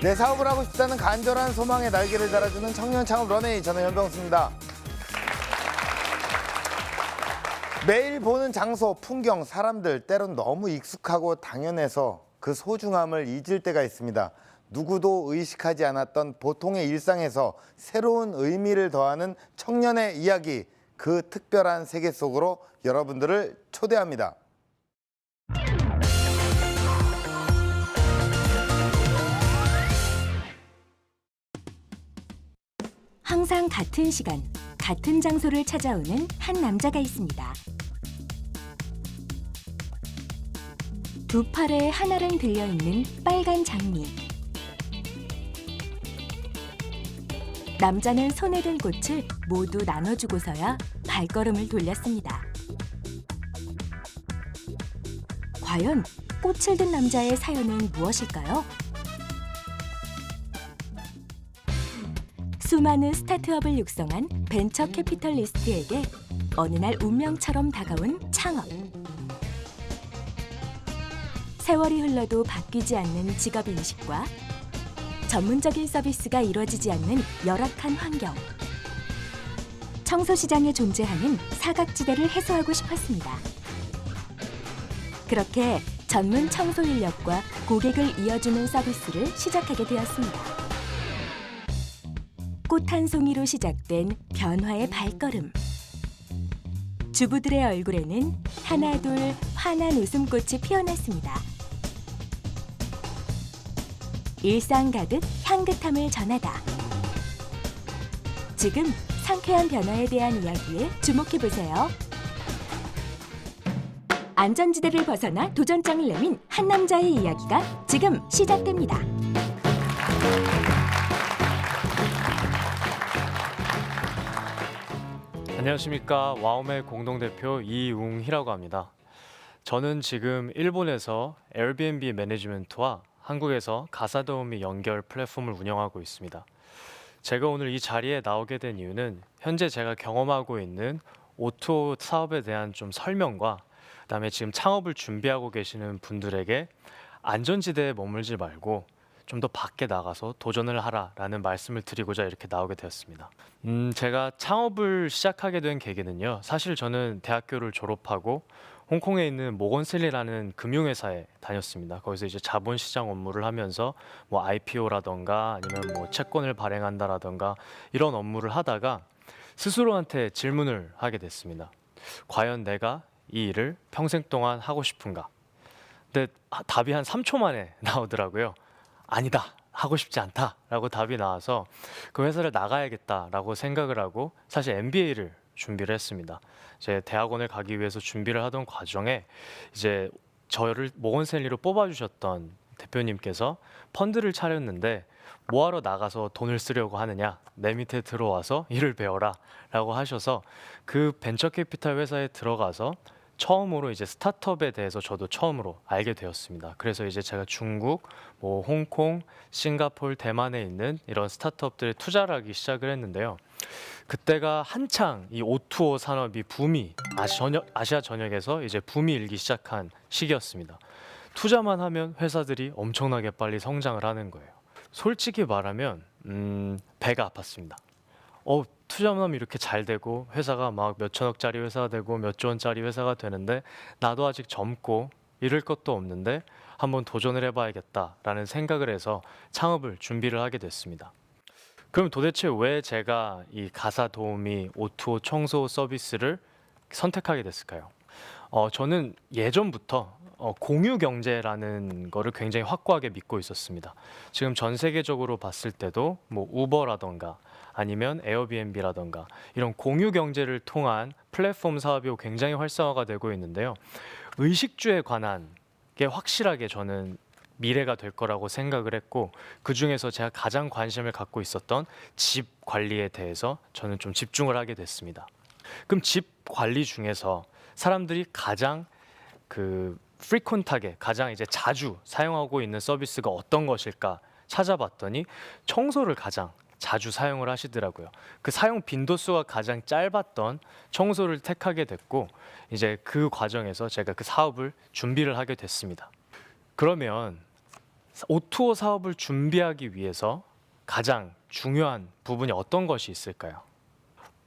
내 사업을 하고 싶다는 간절한 소망에 날개를 달아주는 청년 창업 런웨이, 저는 연병수입니다. 매일 보는 장소, 풍경, 사람들, 때론 너무 익숙하고 당연해서 그 소중함을 잊을 때가 있습니다. 누구도 의식하지 않았던 보통의 일상에서 새로운 의미를 더하는 청년의 이야기, 그 특별한 세계 속으로 여러분들을 초대합니다. 항상 같은 시간, 같은 장소를 찾아오는 한 남자가 있습니다. 두 팔에 한알은 들려있는 빨간 장미. 남자는 손에 든 꽃을 모두 나눠주고서야 발걸음을 돌렸습니다. 과연 꽃을 든 남자의 사연은 무엇일까요? 수많은 스타트업을 육성한 벤처 캐피털리스트에게 어느 날 운명처럼 다가온 창업. 세월이 흘러도 바뀌지 않는 직업 인식과 전문적인 서비스가 이루어지지 않는 열악한 환경. 청소 시장에 존재하는 사각지대를 해소하고 싶었습니다. 그렇게 전문 청소 인력과 고객을 이어주는 서비스를 시작하게 되었습니다. 꽃 한 송이로 시작된 변화의 발걸음. 주부들의 얼굴에는 하나둘 환한 웃음꽃이 피어났습니다. 일상 가득 향긋함을 전하다. 지금 상쾌한 변화에 대한 이야기에 주목해보세요. 안전지대를 벗어나 도전장을 내민 한 남자의 이야기가 지금 시작됩니다. 안녕하십니까. 와우멜 공동대표 이웅희라고 합니다. 저는 지금 일본에서 에어비앤비 매니지먼트와 한국에서 가사도우미 연결 플랫폼을 운영하고 있습니다. 제가 오늘 이 자리에 나오게 된 이유는 현재 제가 경험하고 있는 O2O 사업에 대한 좀 설명과 그다음에 지금 창업을 준비하고 계시는 분들에게 안전지대에 머물지 말고 좀 더 밖에 나가서 도전을 하라라는 말씀을 드리고자 이렇게 나오게 되었습니다. 제가 창업을 시작하게 된 계기는요. 사실 저는 대학교를 졸업하고 홍콩에 있는 모건슬리라는 금융회사에 다녔습니다. 거기서 이제 자본시장 업무를 하면서 뭐 IPO라던가 아니면 뭐 채권을 발행한다라던가 이런 업무를 하다가 스스로한테 질문을 하게 됐습니다. 과연 내가 이 일을 평생 동안 하고 싶은가? 근데 답이 한 3초 만에 나오더라고요. 아니다, 하고 싶지 않다라고 답이 나와서 그 회사를 나가야겠다라고 생각을 하고 사실 MBA를 준비를 했습니다. 제 대학원을 가기 위해서 준비를 하던 과정에 이제 저를 모건스탠리로 뽑아주셨던 대표님께서 펀드를 차렸는데 뭐하러 나가서 돈을 쓰려고 하느냐, 내 밑에 들어와서 일을 배워라 라고 하셔서 그 벤처 캐피탈 회사에 들어가서 처음으로 이제 스타트업에 대해서 저도 처음으로 알게 되었습니다. 그래서 이제 제가 중국, 뭐 홍콩, 싱가포르, 대만에 있는 이런 스타트업들에 투자를 하기 시작을 했는데요. 그때가 한창 이 O2O 산업이 붐이 아시아 전역에서 이제 붐이 일기 시작한 시기였습니다. 투자만 하면 회사들이 엄청나게 빨리 성장을 하는 거예요. 솔직히 말하면 배가 아팠습니다. 투자만 하면 이렇게 잘 되고 회사가 막 몇 천억짜리 회사가 되고 몇 조 원짜리 회사가 되는데 나도 아직 젊고 잃을 것도 없는데 한번 도전을 해봐야겠다라는 생각을 해서 창업을 준비를 하게 됐습니다. 그럼 도대체 왜 제가 이 가사도우미 O2O 청소 서비스를 선택하게 됐을까요? 저는 예전부터 공유 경제라는 거를 굉장히 확고하게 믿고 있었습니다. 지금 전 세계적으로 봤을 때도 뭐 우버라던가 아니면 에어비앤비라던가 이런 공유 경제를 통한 플랫폼 사업이 굉장히 활성화가 되고 있는데요. 의식주에 관한 게 확실하게 저는 미래가 될 거라고 생각을 했고, 그중에서 제가 가장 관심을 갖고 있었던 집 관리에 대해서 저는 좀 집중을 하게 됐습니다. 그럼 집 관리 중에서 사람들이 가장 frequent하게 가장 이제 자주 사용하고 있는 서비스가 어떤 것일까 찾아봤더니 청소를 가장 자주 사용을 하시더라고요. 그 사용 빈도수가 가장 짧았던 청소를 택하게 됐고, 이제 그 과정에서 제가 그 사업을 준비를 하게 됐습니다. 그러면 O2O 사업을 준비하기 위해서 가장 중요한 부분이 어떤 것이 있을까요?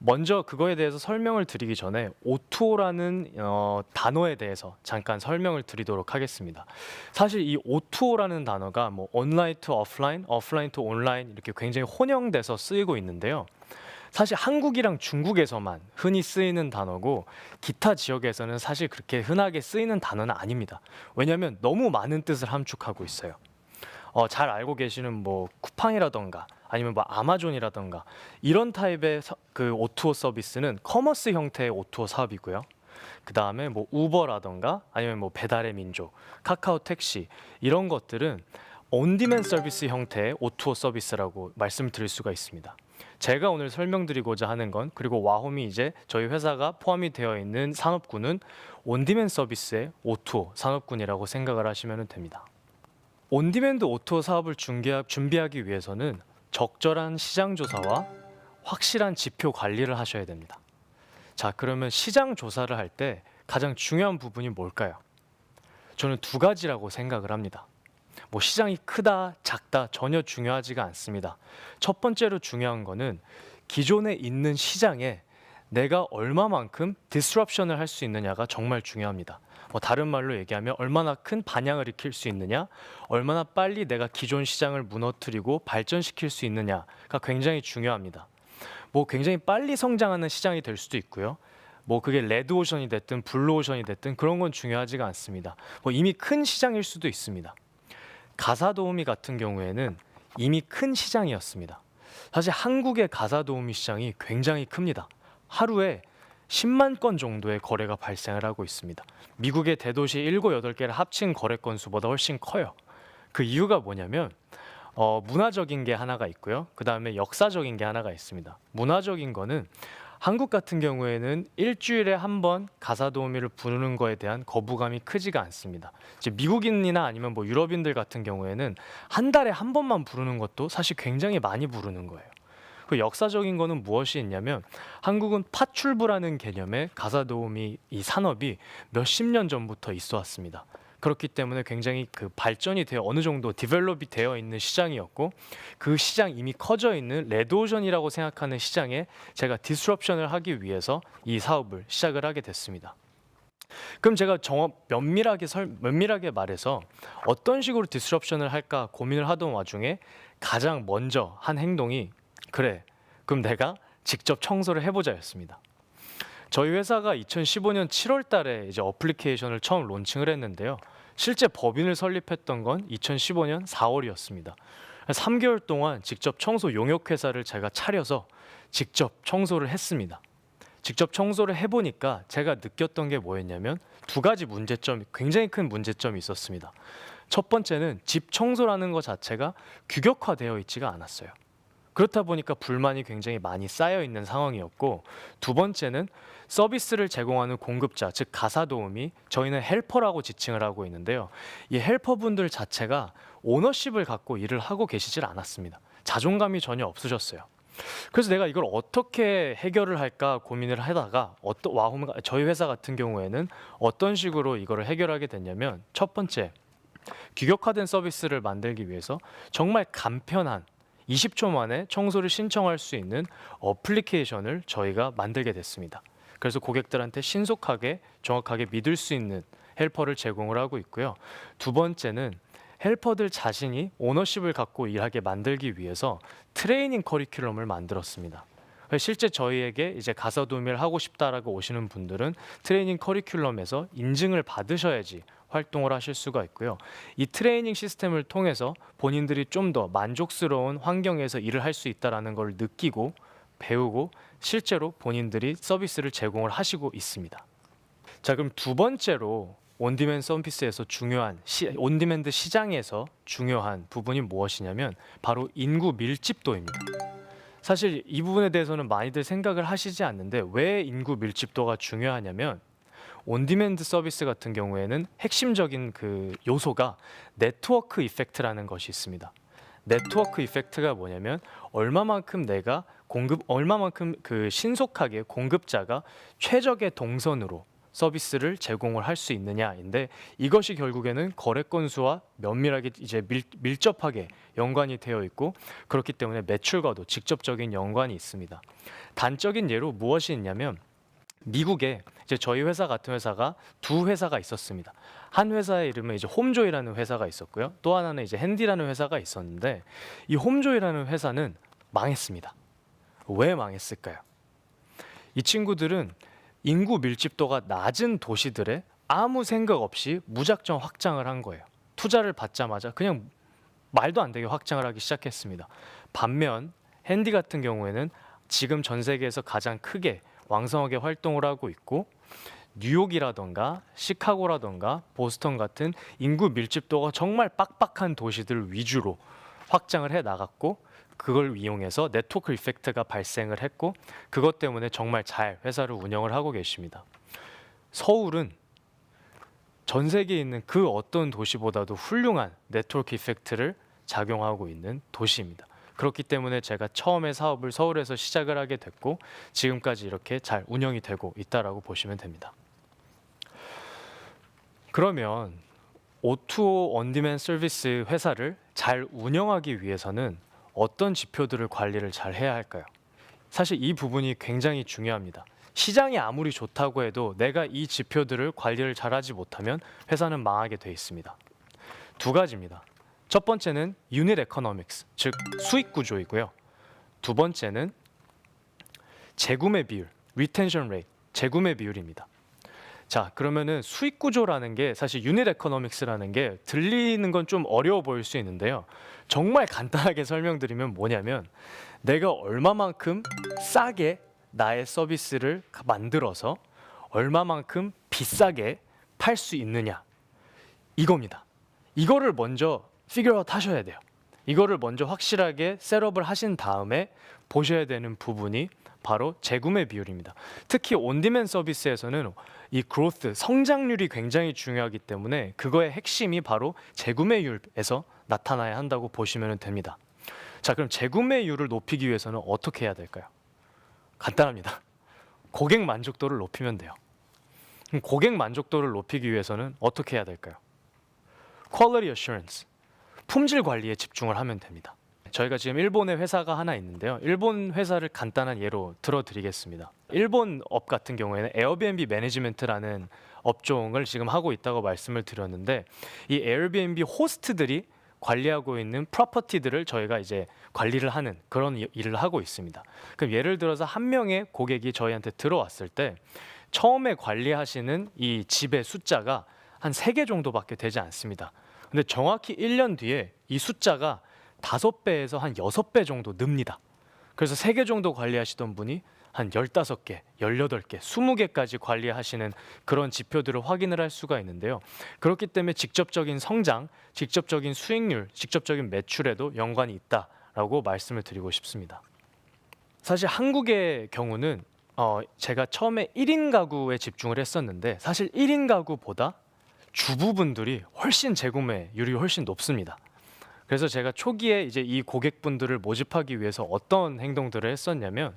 먼저 그거에 대해서 설명을 드리기 전에 O2O라는 단어에 대해서 잠깐 설명을 드리도록 하겠습니다. 사실 이 O2O라는 단어가 뭐 온라인 투 오프라인, 오프라인 투 온라인 이렇게 굉장히 혼용돼서 쓰이고 있는데요. 사실 한국이랑 중국에서만 흔히 쓰이는 단어고 기타 지역에서는 사실 그렇게 흔하게 쓰이는 단어는 아닙니다. 왜냐하면 너무 많은 뜻을 함축하고 있어요. 잘 알고 계시는 뭐 쿠팡이라던가 아니면 뭐 아마존이라던가 이런 타입의 그 O2O 서비스는 커머스 형태의 O2O 사업이고요. 그 다음에 뭐 우버라던가 아니면 뭐 배달의 민족, 카카오 택시 이런 것들은 온디맨드 서비스 형태의 O2O 서비스라고 말씀드릴 수가 있습니다. 제가 오늘 설명드리고자 하는 건 그리고 와홈이 이제 저희 회사가 포함이 되어 있는 산업군은 온디맨드 서비스의 O2O 산업군이라고 생각을 하시면 됩니다. 온디맨드 O2O 사업을 준비하기 위해서는 적절한 시장 조사와 확실한 지표 관리를 하셔야 됩니다. 자, 그러면 시장 조사를 할 때 가장 중요한 부분이 뭘까요? 저는 두 가지라고 생각을 합니다. 뭐 시장이 크다, 작다 전혀 중요하지가 않습니다. 첫 번째로 중요한 거는 기존에 있는 시장에 내가 얼마만큼 디스럽션을 할 수 있느냐가 정말 중요합니다. 뭐 다른 말로 얘기하면 얼마나 큰 반향을 일으킬 수 있느냐, 얼마나 빨리 내가 기존 시장을 무너뜨리고 발전시킬 수 있느냐가 굉장히 중요합니다. 뭐 굉장히 빨리 성장하는 시장이 될 수도 있고요. 뭐 그게 레드오션이 됐든 블루오션이 됐든 그런 건 중요하지가 않습니다. 뭐 이미 큰 시장일 수도 있습니다. 가사도우미 같은 경우에는 이미 큰 시장이었습니다. 사실 한국의 가사도우미 시장이 굉장히 큽니다. 하루에 10만 건 정도의 거래가 발생을 하고 있습니다. 미국의 대도시 7, 8개를 합친 거래 건수보다 훨씬 커요. 그 이유가 뭐냐면 문화적인 게 하나가 있고요. 그 다음에 역사적인 게 하나가 있습니다. 문화적인 거는 한국 같은 경우에는 일주일에 한 번 가사도우미를 부르는 거에 대한 거부감이 크지가 않습니다. 이제 미국인이나 아니면 뭐 유럽인들 같은 경우에는 한 달에 한 번만 부르는 것도 사실 굉장히 많이 부르는 거예요. 그 역사적인 거는 무엇이 있냐면 한국은 파출부라는 개념의 가사도우미 이 산업이 몇십 년 전부터 있어 왔습니다. 그렇기 때문에 굉장히 그 발전이 되어 어느 정도 디벨롭이 되어 있는 시장이었고 그 시장 이미 커져 있는 레드오션이라고 생각하는 시장에 제가 디스럽션을 하기 위해서 이 사업을 시작을 하게 됐습니다. 그럼 제가 면밀하게 말해서 어떤 식으로 디스럽션을 할까 고민을 하던 와중에 가장 먼저 한 행동이 그래, 그럼 내가 직접 청소를 해보자였습니다. 저희 회사가 2015년 7월 달에 이제 어플리케이션을 처음 론칭을 했는데요. 실제 법인을 설립했던 건 2015년 4월이었습니다. 3개월 동안 직접 청소 용역 회사를 제가 차려서 직접 청소를 했습니다. 직접 청소를 해보니까 제가 느꼈던 게 뭐였냐면 두 가지 굉장히 큰 문제점이 있었습니다. 첫 번째는 집 청소라는 것 자체가 규격화되어 있지가 않았어요. 그렇다 보니까 불만이 굉장히 많이 쌓여 있는 상황이었고 두 번째는 서비스를 제공하는 공급자, 즉 가사도우미, 저희는 헬퍼라고 지칭을 하고 있는데요. 이 헬퍼분들 자체가 오너십을 갖고 일을 하고 계시질 않았습니다. 자존감이 전혀 없으셨어요. 그래서 내가 이걸 어떻게 해결을 할까 고민을 하다가 저희 회사 같은 경우에는 어떤 식으로 이거를 해결하게 됐냐면 첫 번째, 규격화된 서비스를 만들기 위해서 정말 간편한 20초 만에 청소를 신청할 수 있는 어플리케이션을 저희가 만들게 됐습니다. 그래서 고객들한테 신속하게 정확하게 믿을 수 있는 헬퍼를 제공을 하고 있고요. 두 번째는 헬퍼들 자신이 오너십을 갖고 일하게 만들기 위해서 트레이닝 커리큘럼을 만들었습니다. 실제 저희에게 이제 가사도우미를 하고 싶다라고 오시는 분들은 트레이닝 커리큘럼에서 인증을 받으셔야지 활동을 하실 수가 있고요. 이 트레이닝 시스템을 통해서 본인들이 좀 더 만족스러운 환경에서 일을 할 수 있다는 걸 느끼고 배우고 실제로 본인들이 서비스를 제공을 하시고 있습니다. 자, 그럼 두 번째로 온디맨드 서비스에서 온디맨드 시장에서 중요한 부분이 무엇이냐면 바로 인구 밀집도입니다. 사실 이 부분에 대해서는 많이들 생각을 하시지 않는데 왜 인구 밀집도가 중요하냐면 온디맨드 서비스 같은 경우에는 핵심적인 그 요소가 네트워크 이펙트라는 것이 있습니다. 네트워크 이펙트가 뭐냐면 얼마만큼 그 신속하게 공급자가 최적의 동선으로 서비스를 제공을 할 수 있느냐인데 이것이 결국에는 거래 건수와 면밀하게 이제 밀접하게 연관이 되어 있고 그렇기 때문에 매출과도 직접적인 연관이 있습니다. 단적인 예로 무엇이 있냐면 미국에 이제 저희 회사 같은 회사가 두 회사가 있었습니다. 한 회사의 이름은 이제 홈조이라는 회사가 있었고요. 또 하나는 이제 핸디라는 회사가 있었는데 이 홈조이라는 회사는 망했습니다. 왜 망했을까요? 이 친구들은 인구 밀집도가 낮은 도시들에 아무 생각 없이 무작정 확장을 한 거예요. 투자를 받자마자 그냥 말도 안 되게 확장을 하기 시작했습니다. 반면 핸디 같은 경우에는 지금 전 세계에서 가장 크게 왕성하게 활동을 하고 있고 뉴욕이라던가 시카고라던가 보스턴 같은 인구 밀집도가 정말 빡빡한 도시들 위주로 확장을 해 나갔고 그걸 이용해서 네트워크 이펙트가 발생을 했고 그것 때문에 정말 잘 회사를 운영을 하고 계십니다. 서울은 전 세계에 있는 그 어떤 도시보다도 훌륭한 네트워크 이펙트를 작용하고 있는 도시입니다. 그렇기 때문에 제가 처음에 사업을 서울에서 시작을 하게 됐고 지금까지 이렇게 잘 운영이 되고 있다라고 보시면 됩니다. 그러면 O2O 온디맨드 서비스 회사를 잘 운영하기 위해서는 어떤 지표들을 관리를 잘 해야 할까요? 사실 이 부분이 굉장히 중요합니다. 시장이 아무리 좋다고 해도 내가 이 지표들을 관리를 잘하지 못하면 회사는 망하게 돼 있습니다. 두 가지입니다. 첫 번째는 유닛 에코노믹스, 즉 수익 구조이고요. 두 번째는 재구매 비율, 리텐션 레이트, 재구매 비율입니다. 자, 그러면은 수익 구조라는 게 사실 유닛 에코노믹스라는 게 들리는 건 좀 어려워 보일 수 있는데요. 정말 간단하게 설명드리면 뭐냐면 내가 얼마만큼 싸게 나의 서비스를 만들어서 얼마만큼 비싸게 팔 수 있느냐 이겁니다. 이거를 먼저 피규어아웃 하셔야 돼요. 이거를 먼저 확실하게 셋업을 하신 다음에 보셔야 되는 부분이 바로 재구매 비율입니다. 특히 온디맨 서비스에서는 이 그로스, 성장률이 굉장히 중요하기 때문에 그거의 핵심이 바로 재구매율에서 나타나야 한다고 보시면 됩니다. 자, 그럼 재구매율을 높이기 위해서는 어떻게 해야 될까요? 간단합니다. 고객 만족도를 높이면 돼요. 그럼 고객 만족도를 높이기 위해서는 어떻게 해야 될까요? Quality Assurance, 품질 관리에 집중을 하면 됩니다. 저희가 지금 일본에 회사가 하나 있는데요. 일본 회사를 간단한 예로 들어드리겠습니다. 일본 업 같은 경우에는 에어비앤비 매니지먼트라는 업종을 지금 하고 있다고 말씀을 드렸는데 이 에어비앤비 호스트들이 관리하고 있는 프로퍼티들을 저희가 이제 관리를 하는 그런 일을 하고 있습니다. 그럼 예를 들어서 한 명의 고객이 저희한테 들어왔을 때 처음에 관리하시는 이 집의 숫자가 한 3개 정도밖에 되지 않습니다. 근데 정확히 1년 뒤에 이 숫자가 5배에서 한 6배 정도 늡니다. 그래서 3개 정도 관리하시던 분이 한 15개, 18개, 20개까지 관리하시는 그런 지표들을 확인을 할 수가 있는데요. 그렇기 때문에 직접적인 성장, 직접적인 수익률, 직접적인 매출에도 연관이 있다라고 말씀을 드리고 싶습니다. 사실 한국의 경우는 제가 처음에 1인 가구에 집중을 했었는데 사실 1인 가구보다 주부분들이 훨씬 재구매율이 훨씬 높습니다. 그래서 제가 초기에 이제 이 고객분들을 모집하기 위해서 어떤 행동들을 했었냐면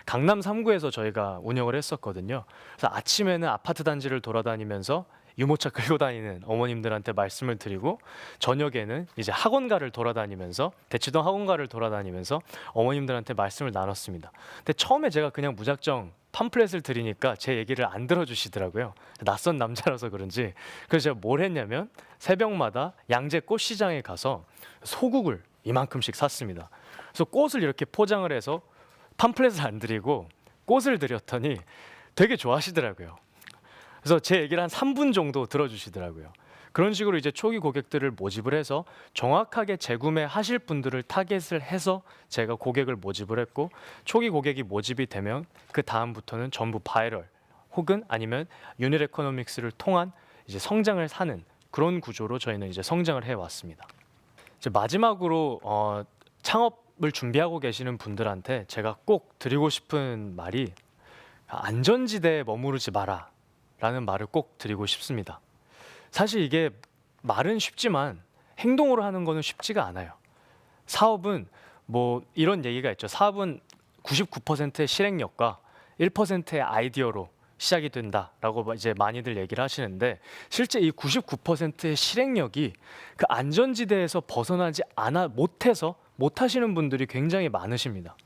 강남 3구에서 저희가 운영을 했었거든요. 그래서 아침에는 아파트 단지를 돌아다니면서 유모차 끌고 다니는 어머님들한테 말씀을 드리고 저녁에는 이제 학원가를 돌아다니면서 대치동 학원가를 돌아다니면서 어머님들한테 말씀을 나눴습니다. 근데 처음에 제가 그냥 무작정 팜플렛을 드리니까 제 얘기를 안 들어주시더라고요. 낯선 남자라서 그런지. 그래서 제가 뭘 했냐면 새벽마다 양재 꽃시장에 가서 소국을 이만큼씩 샀습니다. 그래서 꽃을 이렇게 포장을 해서 팜플렛을 안 드리고 꽃을 드렸더니 되게 좋아하시더라고요. 그래서 제 얘기를 한 3분 정도 들어주시더라고요. 그런 식으로 이제 초기 고객들을 모집을 해서 정확하게 재구매하실 분들을 타겟을 해서 제가 고객을 모집을 했고 초기 고객이 모집이 되면 그 다음부터는 전부 바이럴 혹은 아니면 유닛 에코노믹스를 통한 이제 성장을 사는 그런 구조로 저희는 이제 성장을 해왔습니다. 이제 마지막으로 창업을 준비하고 계시는 분들한테 제가 꼭 드리고 싶은 말이 안전지대에 머무르지 마라 라는 말을 꼭 드리고 싶습니다. 사실 이게 말은 쉽지만 행동으로 하는 거는 쉽지가 않아요. 사업은 뭐 이런 얘기가 있죠. 사업은 99%의 실행력과 1%의 아이디어로 시작이 된다라고 이제 많이들 얘기를 하시는데 실제 이 99%의 실행력이 그 안전지대에서 벗어나지 못해서 못하시는 분들이 굉장히 많으십니다.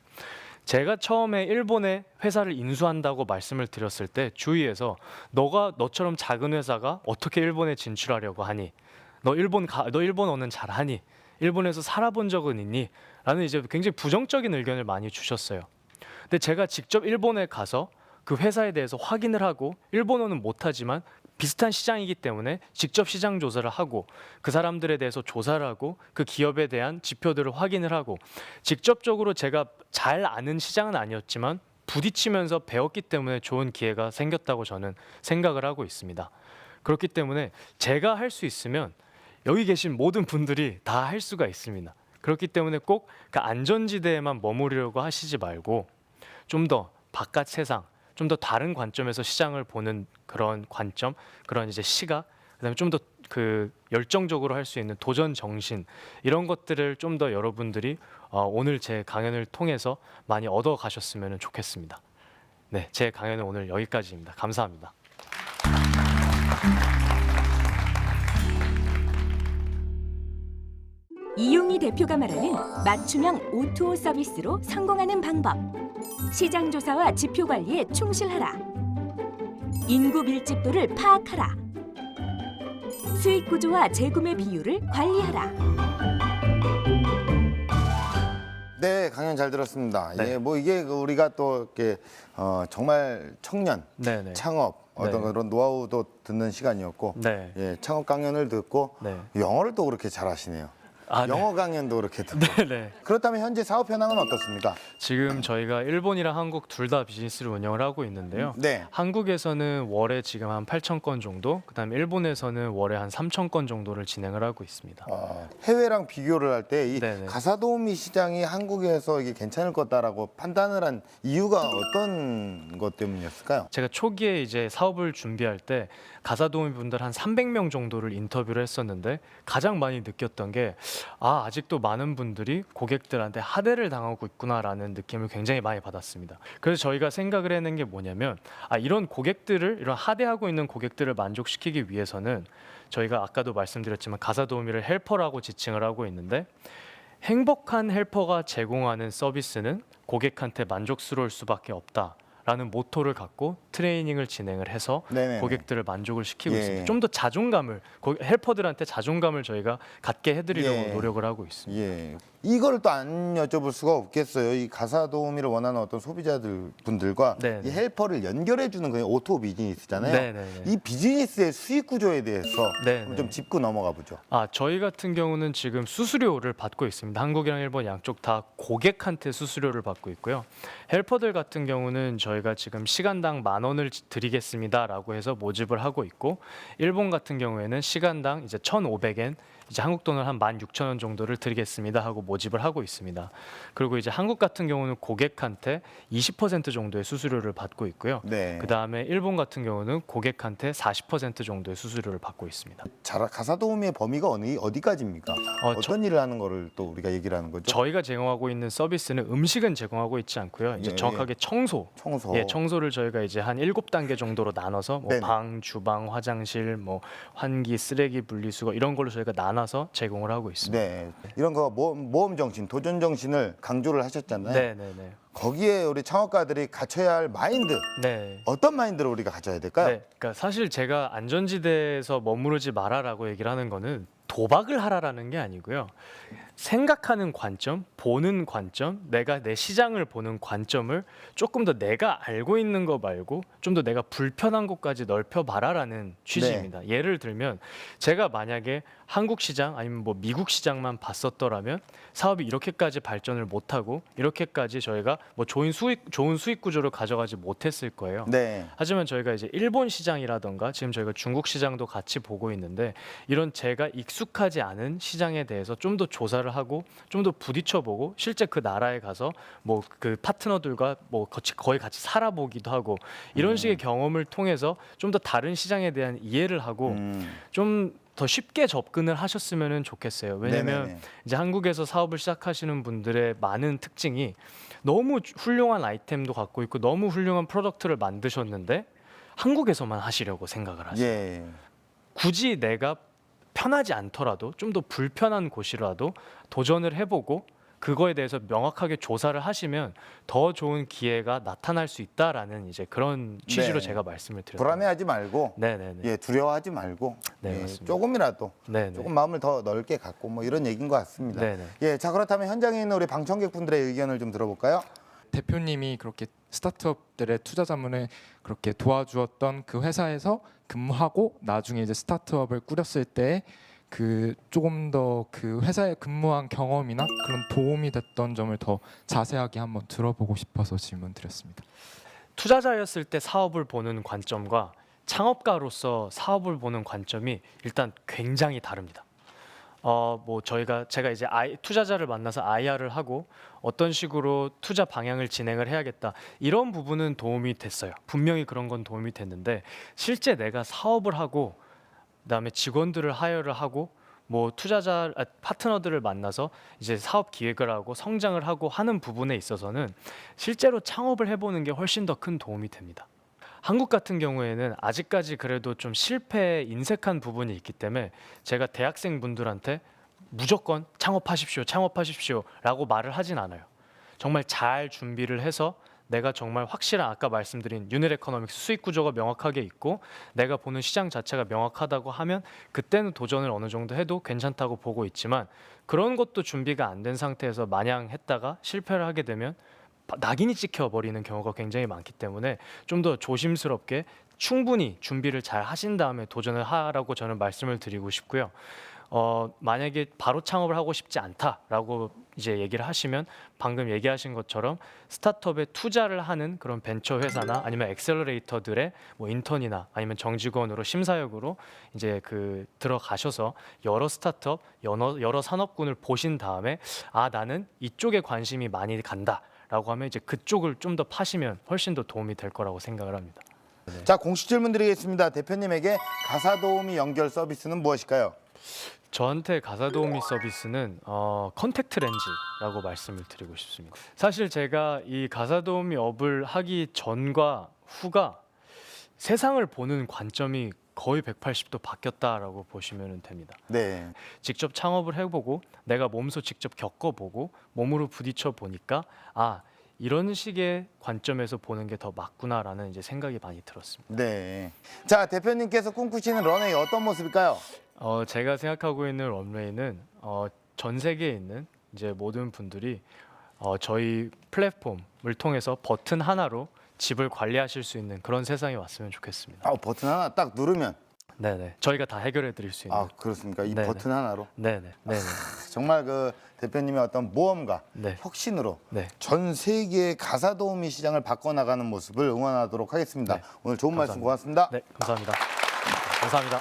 제가 처음에 일본에 회사를 인수한다고 말씀을 드렸을 때 주위에서 너처럼 작은 회사가 어떻게 일본에 진출하려고 하니? 너 일본어는 잘하니? 일본에서 살아본 적은 있니? 라는 이제 굉장히 부정적인 의견을 많이 주셨어요. 근데 제가 직접 일본에 가서 그 회사에 대해서 확인을 하고 일본어는 못하지만 비슷한 시장이기 때문에 직접 시장 조사를 하고 그 사람들에 대해서 조사를 하고 그 기업에 대한 지표들을 확인을 하고 직접적으로 제가 잘 아는 시장은 아니었지만 부딪히면서 배웠기 때문에 좋은 기회가 생겼다고 저는 생각을 하고 있습니다. 그렇기 때문에 제가 할 수 있으면 여기 계신 모든 분들이 다 할 수가 있습니다. 그렇기 때문에 꼭 그 안전지대에만 머무르려고 하시지 말고 좀 더 바깥 세상, 좀 더 다른 관점에서 시장을 보는 그런 관점, 그런 이제 시각, 그다음에 좀 더 그 열정적으로 할 수 있는 도전 정신 이런 것들을 좀 더 여러분들이 오늘 제 강연을 통해서 많이 얻어 가셨으면 좋겠습니다. 네, 제 강연은 오늘 여기까지입니다. 감사합니다. 이용희 대표가 말하는 맞춤형 O2O 서비스로 성공하는 방법. 시장 조사와 지표 관리에 충실하라. 인구 밀집도를 파악하라. 수익 구조와 재구매 비율을 관리하라. 네, 강연 잘 들었습니다. 네. 예, 뭐 이게 우리가 또 이렇게 정말 청년 네네. 창업 어떤 네. 그런 노하우도 듣는 시간이었고, 네. 예, 창업 강연을 듣고 네. 영어를 또 그렇게 잘하시네요. 아, 네. 영어 강연도 그렇게 듣고. 네. 그렇다면 현재 사업 현황은 어떻습니까? 지금 저희가 일본이랑 한국 둘 다 비즈니스를 운영을 하고 있는데요. 네. 한국에서는 월에 지금 한 8,000건 정도, 그다음에 일본에서는 월에 한 3,000건 정도를 진행을 하고 있습니다. 해외랑 비교를 할 때 이 네네. 가사도우미 시장이 한국에서 이게 괜찮을 거다라고 판단을 한 이유가 어떤 것 때문이었을까요? 제가 초기에 이제 사업을 준비할 때 가사도우미 분들 한 300명 정도를 인터뷰를 했었는데 가장 많이 느꼈던 게 아직도 많은 분들이 고객들한테 하대를 당하고 있구나라는 느낌을 굉장히 많이 받았습니다. 그래서 저희가 생각을 해낸 게 뭐냐면 이런 하대하고 있는 고객들을 만족시키기 위해서는 저희가 아까도 말씀드렸지만 가사도우미를 헬퍼라고 지칭을 하고 있는데 행복한 헬퍼가 제공하는 서비스는 고객한테 만족스러울 수밖에 없다라는 모토를 갖고 트레이닝을 진행을 해서 네네네. 고객들을 만족을 시키고 예. 있습니다. 좀 더 자존감을 헬퍼들한테 자존감을 저희가 갖게 해드리려고 예. 노력을 하고 있습니다. 예. 이걸 또 안 여쭤볼 수가 없겠어요. 이 가사도우미를 원하는 어떤 소비자들 분들과 네네. 이 헬퍼를 연결해주는 그 오토 비즈니스잖아요. 네네네. 이 비즈니스의 수익 구조에 대해서 네네. 좀 짚고 넘어가 보죠. 저희 같은 경우는 지금 수수료를 받고 있습니다. 한국이랑 일본 양쪽 다 고객한테 수수료를 받고 있고요. 헬퍼들 같은 경우는 저희가 지금 시간당 10,000원을 드리겠습니다라고 해서 모집을 하고 있고, 일본 같은 경우에는 시간당 이제 1,500엔, 이제 한국 돈을 한 16,000원 정도를 드리겠습니다 하고 모집을 하고 있습니다. 그리고 이제 한국 같은 경우는 고객한테 20% 정도의 수수료를 받고 있고요. 네. 그 다음에 일본 같은 경우는 고객한테 40% 정도의 수수료를 받고 있습니다. 가사도우미의 범위가 어디까지입니까? 어떤 일을 하는 거를 또 우리가 얘기를 하는 거죠? 저희가 제공하고 있는 서비스는 음식은 제공하고 있지 않고요. 이제 예, 정확하게 청소. 청소. 청소를 저희가 이제 한 7단계 정도로 나눠서 뭐 네네. 방, 주방, 화장실, 뭐 환기, 쓰레기 분리수거 이런 걸로 저희가 나눠서 제공을 하고 있습니다. 네. 이런 거 모험 정신, 도전 정신을 강조를 하셨잖아요. 네, 네, 네. 거기에 우리 창업가들이 갖춰야 할 마인드, 네. 어떤 마인드를 우리가 가져야 될까요? 네. 그러니까 사실 제가 안전지대에서 머무르지 마라라고 얘기를 하는 거는 도박을 하라라는 게 아니고요. 생각하는 관점, 보는 관점, 내가 내 시장을 보는 관점을 조금 더 내가 알고 있는 거 말고 좀 더 내가 불편한 곳까지 넓혀봐라라는 취지입니다. 예를 들면 제가 만약에 한국 시장 아니면 뭐 미국 시장만 봤었더라면 사업이 이렇게까지 발전을 못하고 이렇게까지 저희가 뭐 좋은 수익 구조를 가져가지 못했을 거예요. 네. 하지만 저희가 이제 일본 시장이라던가 지금 저희가 중국 시장도 같이 보고 있는데 이런 제가 익숙하지 않은 시장에 대해서 좀 더 조사를 하고 좀 더 부딪혀보고 실제 그 나라에 가서 뭐 그 파트너들과 뭐 거의 같이 살아보기도 하고 이런 식의 경험을 통해서 좀 더 다른 시장에 대한 이해를 하고 좀 더 쉽게 접근을 하셨으면 좋겠어요. 왜냐면 네네네. 이제 한국에서 사업을 시작하시는 분들의 많은 특징이 너무 훌륭한 아이템도 갖고 있고 너무 훌륭한 프로덕트를 만드셨는데 한국에서만 하시려고 생각을 하세요. 예. 굳이 내가 편하지 않더라도 좀 더 불편한 곳이라도 도전을 해보고 그거에 대해서 명확하게 조사를 하시면 더 좋은 기회가 나타날 수 있다라는 이제 그런 취지로 네. 제가 말씀을 드렸습니다. 불안해하지 말고 네네네. 예, 두려워하지 말고 네, 예, 맞습니다. 조금이라도 네네. 조금 마음을 더 넓게 갖고 뭐 이런 얘기인 것 같습니다. 네네. 예, 자 그렇다면 현장에 있는 우리 방청객분들의 의견을 좀 들어볼까요? 대표님이 그렇게 스타트업들의 투자 자문을 그렇게 도와주었던 그 회사에서 근무하고 나중에 이제 스타트업을 꾸렸을 때 그 조금 더 그 회사에 근무한 경험이나 그런 도움이 됐던 점을 더 자세하게 한번 들어보고 싶어서 질문 드렸습니다. 투자자였을 때 사업을 보는 관점과 창업가로서 사업을 보는 관점이 일단 굉장히 다릅니다. 뭐 제가 이제 투자자를 만나서 IR을 하고 어떤 식으로 투자 방향을 진행을 해야겠다 이런 부분은 도움이 됐어요. 분명히 그런 건 도움이 됐는데 실제 내가 사업을 하고 그다음에 직원들을 하여를 하고 뭐 파트너들을 만나서 이제 사업 기획을 하고 성장을 하고 하는 부분에 있어서는 실제로 창업을 해보는 게 훨씬 더 큰 도움이 됩니다. 한국 같은 경우에는 아직까지 그래도 좀 실패에 인색한 부분이 있기 때문에 제가 대학생분들한테 무조건 창업하십시오 라고 말을 하진 않아요. 정말 잘 준비를 해서 내가 정말 확실한 아까 말씀드린 유닛 에코노믹스 수익 구조가 명확하게 있고 내가 보는 시장 자체가 명확하다고 하면 그때는 도전을 어느 정도 해도 괜찮다고 보고 있지만 그런 것도 준비가 안 된 상태에서 마냥 했다가 실패를 하게 되면 낙인이 찍혀버리는 경우가 굉장히 많기 때문에 좀 더 조심스럽게 충분히 준비를 잘 하신 다음에 도전을 하라고 저는 말씀을 드리고 싶고요. 만약에 바로 창업을 하고 싶지 않다라고 이제 얘기를 하시면 방금 얘기하신 것처럼 스타트업에 투자를 하는 그런 벤처 회사나 아니면 엑셀러레이터들의 뭐 인턴이나 아니면 정직원으로 심사역으로 이제 들어가셔서 여러 스타트업, 여러 산업군을 보신 다음에 나는 이쪽에 관심이 많이 간다라고 하면 이제 그쪽을 좀 더 파시면 훨씬 더 도움이 될 거라고 생각을 합니다. 자 공식 질문 드리겠습니다. 대표님에게 가사 도우미 연결 서비스는 무엇일까요? 저한테 가사 도우미 서비스는 컨택트 렌즈라고 말씀을 드리고 싶습니다. 사실 제가 이 가사 도우미 업을 하기 전과 후가 세상을 보는 관점이 거의 180도 바뀌었다라고 보시면 됩니다. 네. 직접 창업을 해보고 내가 몸소 직접 겪어보고 몸으로 부딪혀 보니까 이런 식의 관점에서 보는 게 더 맞구나라는 이제 생각이 많이 들었습니다. 네. 자 대표님께서 꿈꾸시는 런웨이 어떤 모습일까요? 제가 생각하고 있는 런웨이는 전 세계에 있는 이제 모든 분들이 저희 플랫폼을 통해서 버튼 하나로 집을 관리하실 수 있는 그런 세상이 왔으면 좋겠습니다. 버튼 하나 딱 누르면 네네. 저희가 다 해결해 드릴 수 있는. 그렇습니까? 이 네네. 버튼 하나로 네네. 네네. 정말 그 대표님의 어떤 모험과 네. 혁신으로 네. 전 세계의 가사 도우미 시장을 바꿔나가는 모습을 응원하도록 하겠습니다. 네. 오늘 좋은 말씀 감사합니다. 고맙습니다. 네, 감사합니다. 감사합니다.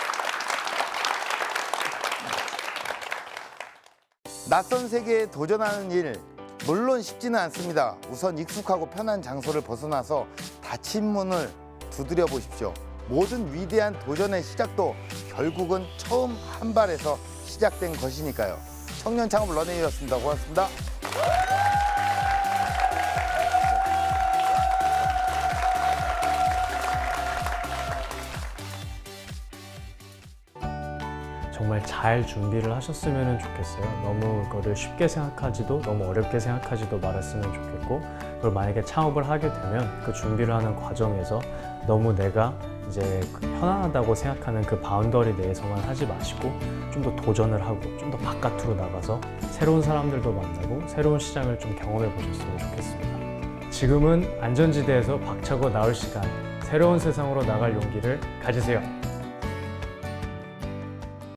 낯선 세계에 도전하는 일 물론 쉽지는 않습니다. 우선 익숙하고 편한 장소를 벗어나서 닫힌 문을 두드려 보십시오. 모든 위대한 도전의 시작도 결국은 처음 한 발에서 시작된 것이니까요. 청년 창업 런웨이였습니다. 고맙습니다. 정말 잘 준비를 하셨으면 좋겠어요. 너무 그거를 쉽게 생각하지도 너무 어렵게 생각하지도 말았으면 좋겠고 그걸 만약에 창업을 하게 되면 그 준비를 하는 과정에서 너무 내가 이제 편안하다고 생각하는 그 바운더리 내에서만 하지 마시고 좀 더 도전을 하고 좀 더 바깥으로 나가서 새로운 사람들도 만나고 새로운 시장을 좀 경험해 보셨으면 좋겠습니다. 지금은 안전지대에서 박차고 나올 시간, 새로운 세상으로 나갈 용기를 가지세요.